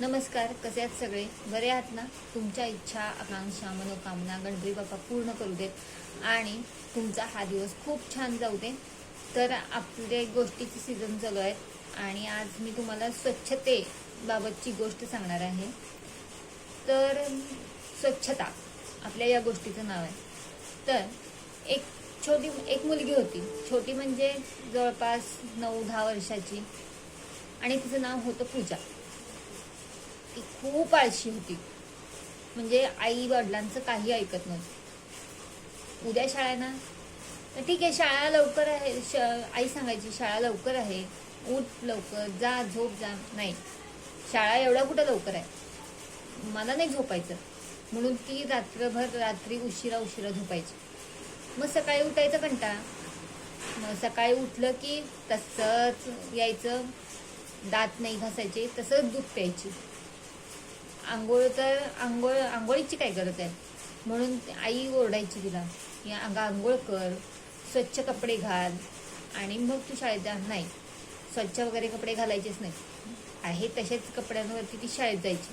नमस्कार, कसे आहात सगळे? बरे आहात ना? तुमच्या इच्छा, आकांक्षा, मनोकामना गणपती बाप्पा पूर्ण करू देत आणि तुमचा हा दिवस खूप छान जाऊ दे. तर आपल्या गोष्टीची सीझन चालू आहे आणि आज मी तुम्हाला स्वच्छतेबाबतची गोष्ट सांगणार आहे. तर स्वच्छता आपल्या या गोष्टीचं नाव आहे. तर एक मुलगी होती, छोटी म्हणजे जवळपास 9-10 वर्षाची, आणि तिचं नाव होतं पूजा. ती खूप आळशी होती, म्हणजे आई वडिलांचं काही ऐकत नव्हती. उद्या शाळा आहे ना, तर ठीक आहे, शाळा लवकर आहे. आई सांगायची शाळा लवकर आहे, उठ लवकर, जा झोप जा. नाही, शाळा एवढा कुठं लवकर आहे, मला नाही झोपायचं. म्हणून ती रात्री उशिरा झोपायची. मग सकाळी उठायचं कंटाळा. मग सकाळी उठलं की तसंच यायचं, दात नाही घासायचे, तसंच दूध प्यायची. आंघोळीची काय गरज आहे, म्हणून आई ओरडायची तिला, या आंघोळ कर, स्वच्छ कपडे घाल आणि मग तू शाळेत जा. नाही, स्वच्छ वगैरे कपडे घालायचेच नाही, आहे तसेच कपड्यांवरती ती शाळेत जायची.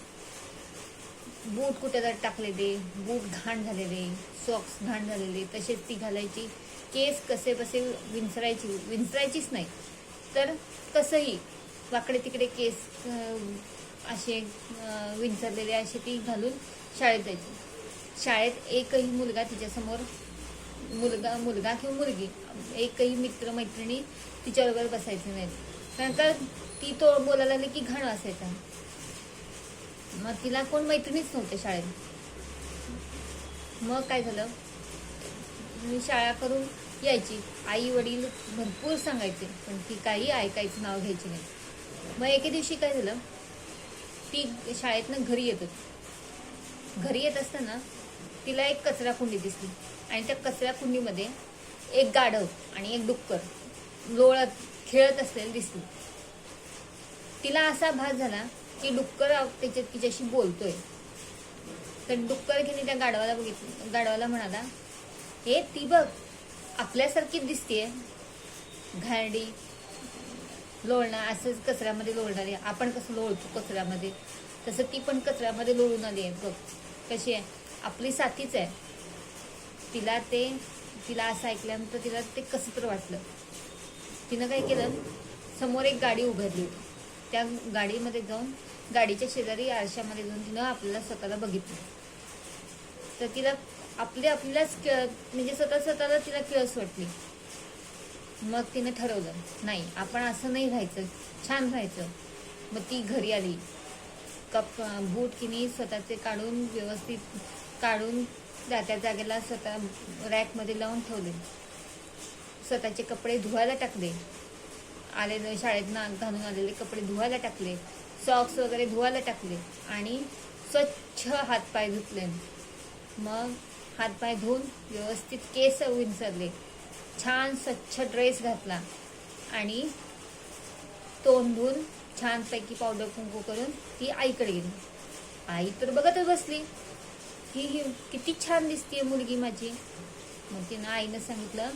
बूट कुठे जर टाकलेले, बूट घाण झालेले, सॉक्स घाण झालेले तसेच ती घालायची. केस कसे बसे विंचरायचीच नाही, तर कसंही वाकडे तिकडे केस असे विंचरलेले असे ती घालून शाळेत जायची. शाळेत एकही मुलगा तिच्यासमोर, मुलगा किंवा मुलगी, एकही मित्रमैत्रिणी तिच्याबरोबर बसायचे नाहीत, कारण का ती तो बोलायला लागली की घाण असायचा. मग तिला कोण मैत्रिणीच नव्हते शाळेत. मग काय झालं, मी शाळा करून यायची, आई वडील भरपूर सांगायचे, पण ती काही ऐकायचं नाव घ्यायची नाही. मग एके दिवशी काय झालं, ती शाळेतनं घरी येत असताना तिला एक कचरा कुंडी दिसली, आणि त्या कचरा कुंडीमध्ये एक गाढव आणि एक डुक्कर खेळत असलेले दिसली. तिला असा भास झाला की डुक्कर तिच्याशी बोलतोय. तर डुक्कर घेणे त्या गाढवाला म्हणाला, हे ती बघ, आपल्यासारखीच दिसतेय, घाणडी लोळणार, असंच कचऱ्यामध्ये लोळणारी. आपण कसं लोळतो कचऱ्यामध्ये, तसं ती पण कचऱ्यामध्ये लोळून आली आहे. बघ कशी आहे, आपली साथीच आहे. तिला असं ऐकल्यानंतर तिला ते कसं तर वाटलं. तिनं काय केलं, समोर एक गाडी उभारली होती, त्या गाडीमध्ये जाऊन, गाडीच्या शेजारी आरशामध्ये जाऊन तिनं आपल्याला स्वतःला बघितलं. तर तिला आपल्यालाच म्हणजे स्वतःला तिला किळस वाटली. मग तिने ठरवलं, नाही, आपण असं नाही राहायचं, छान राहायचं. मग ती घरी आली, बूट किनी स्वतःचे व्यवस्थित काढून त्या जागेला स्वतः रॅकमध्ये लावून ठेवले. स्वतःचे कपडे धुवायला टाकले, शाळेत घालून आलेले कपडे धुवायला टाकले, सॉक्स वगैरे धुवायला टाकले आणि स्वच्छ हातपाय धुतले. मग हातपाय धुवून व्यवस्थित केस विंचरले, छान स्वच्छ ड्रेस घातला आणि तोंड धुवून छानपैकी पावडर कुंकू करून ती आईकडे गेली. आई तर बघतच बसली, ही किती छान दिसतीये मुलगी माझी. मग तिनं आईनं सांगितलं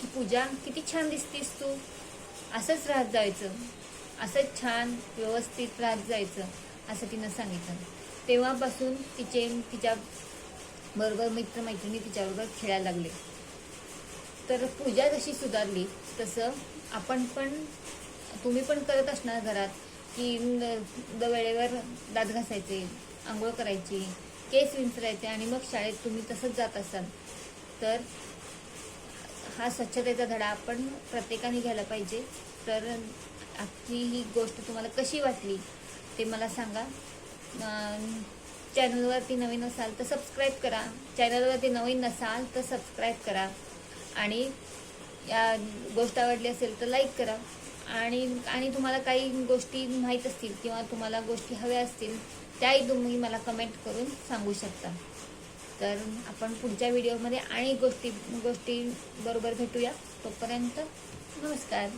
की पूजा, किती छान दिसतीस तू, असंच राहत जायचं, असंच छान व्यवस्थित राहत जायचं, असं तिनं सांगितलं. तेव्हापासून तिच्या बरोबर मित्रमैत्रिणी तिच्याबरोबर खेळायला लागले. तर पूजा जशी सुधारली तसं तुम्ही पण करत असणार घरात, की वेळेवर दात घासायचे, आंघोळ करायची, केस विंचरायचे, आणि मग शाळेत तुम्ही तसंच जात असाल. तर हा स्वच्छतेचा धडा आपण प्रत्येकाने घ्यायला पाहिजे. तर आपली ही गोष्ट तुम्हाला कशी वाटली ते मला सांगा. चॅनलवरती नवीन असाल तर सबस्क्राईब करा, आणि या गोष्ट आवडली असेल तर लाईक करा. आणि तुम्हाला काही गोष्टी माहीत असतील किंवा तुम्हाला गोष्टी हव्या असतील, त्याही तुम्ही मला कमेंट करून सांगू शकता. तर आपण पुढच्या व्हिडिओमध्ये आणि गोष्टी बरोबर भेटूया. तोपर्यंत नमस्कार.